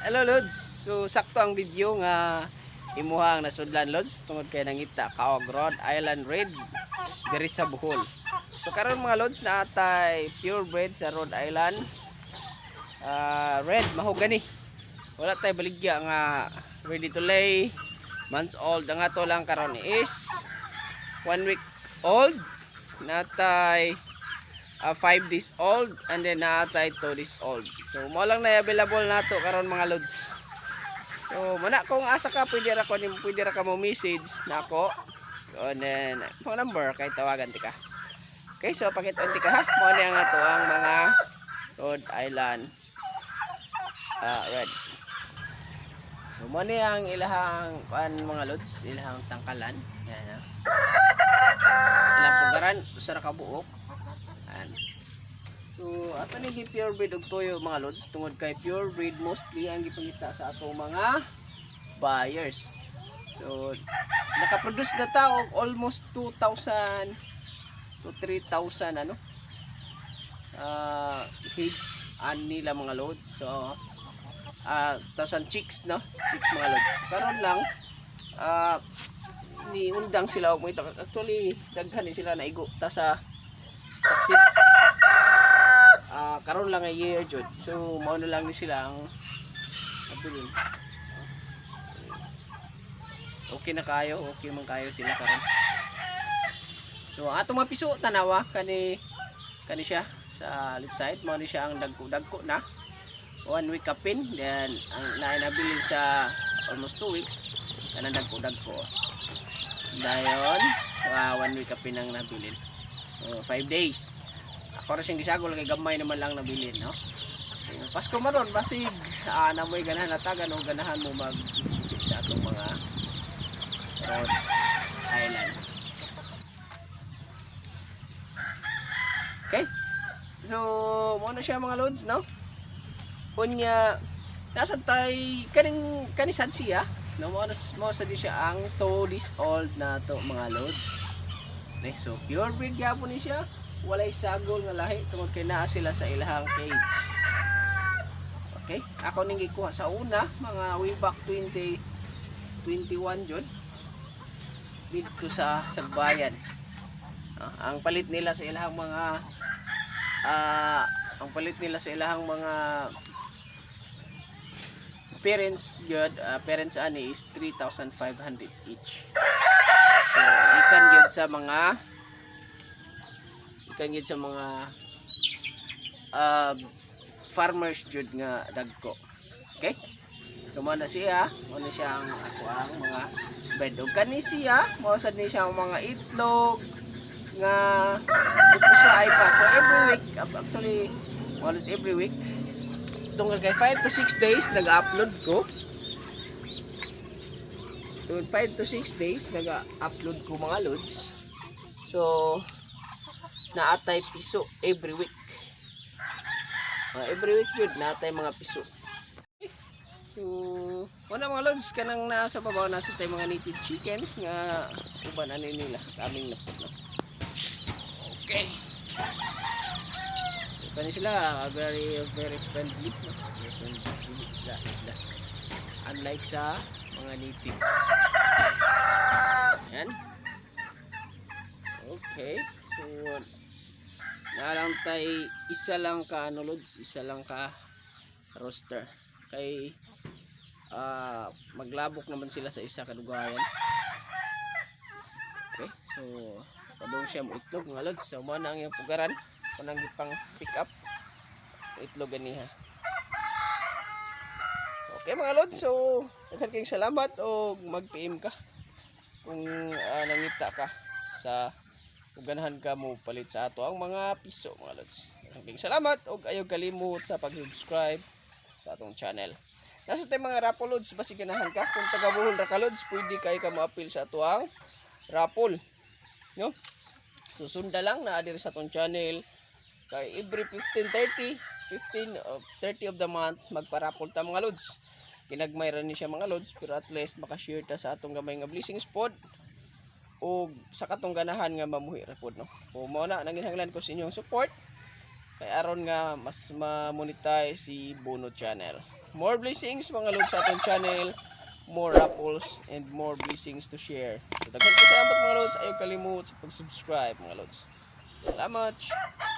Hello Lods. So sakto ang video nga imuhang nasudlan Lods tungod kay nangita Kaog Rhode Island Red diri sa Bohol. So karon mga Lods na atay purebred sa Rhode Island red mahogany. Wala tay baligya nga ready to lay, months old. Ang ato lang karon is 1 week old, natay 5 days old, and then naatay 2 days old. So mo lang na available nato karon mga Lods. So mana kung asa ka pwede ra ka mo message nako. And then phone number kay tawagan ti ka. Okay, so pakita ti ka ha. Mo ni ang ato ang mga Rhode Island red. So mo ni ang ilahang mga Lods, ilahang tangkalan. Yan ha. Ilang pugaran usa ra ka buok. So ato ni pure breed og toyo mga Lods, tungod kay pure breed mostly ang gipangita sa atong mga buyers. So nakaproduce na ta og almost 2,000 to 3,000 heads nila mga Lods. So 1,000 chicks chicks mga Lods. Karon lang ni undang sila og mo. Actually daghan ni sila naigo ta sa karon lang ay year jud. So mao na lang ni sila ang nabilin. Okay na kayo, okay man kayo sila karon. So atong mga piso tanawa kani siya sa left side, mao ni siya ang dagko na 1 week kapin, then ang nabilin sa almost 2 weeks kanang dagko dayon 1 week kapin ang nabilin. 5 days. Para siyang gisagol kay gamay naman lang nabilin, no? Pasko maron basig namoy ganahan natagan o ganahan mo mag sa atong mga Rhode Island. Okay? So, mo na siya mga Lods, no? Unya nasa tay kanisad siya, no? Mo sa di siya ang 2 days old na to mga Lods. Okay, so pure breed gyapon ni siya. Walay sagol nga lahi tungod kay naa sila sa ilahang cage. Okay, ako ning gikuha sa una mga way back 2021 jud dito sa Sagbayan. Ang palit nila sa ilahang mga parents jud parents ani is 3,500 each. So ikan jud sa mga farmers jud nga dagko. Okay? So mo na siya ang ako ang mga bed. Og kani siya mao sad ni siya ang mga itlog nga pusa ay pa. So every week, actually almost every week, tungkol kay 5 to 6 days nag-upload ko. 5 to 6 days nag-upload ko mga Lods. So naatay piso every week. Every week yun naatay mga piso. So wala mga Lods kanang nasa babaw nasa tay mga native chickens nga uban ani nila kaming napod na. Okay. So kani sila very friendly, no? Very friendly sila. Unlike sa mga native. Yan. Okay. So nalang tay isa lang ka Lods, isa lang ka roster kay maglabok naman sila sa isa kadugayan. Okay, so padung siya mo itlog mga Lods. So mo na ang iyang pugaran kunang gipang pick up itlog ganiha. Okay mga Lods, so daghang salamat o mag-PM ka kung nangita ka sa ganahan ka mo palit sa ato ang mga piso mga Lods. Maraming salamat og ayaw kalimot sa pag-subscribe sa atong channel. Nasa tay mga raffle Lods, basi ganahan ka kung taga Bohol ra ka Lods, pwede kay ka mo-appeal sa ato ang raffle, no? So sunda lang na diri sa atong channel kay every 15:30 of the month magpa-raffle ta mga Lods. Kinagmay ra ni siya mga Lods, pero at least maka-share ta sa atong gamay nga blessings pod o sa katong ganahan nga mamuhi ra pod, no? O mao na nanginhanglan ko sa inyong support kay aron nga mas ma-monetize si Bono channel. more blessings mga lods sa atong channel, more raffles and more blessings to share. So daghan salamat mga lods, ayaw kalimut sa pag-subscribe mga lods. Salamat.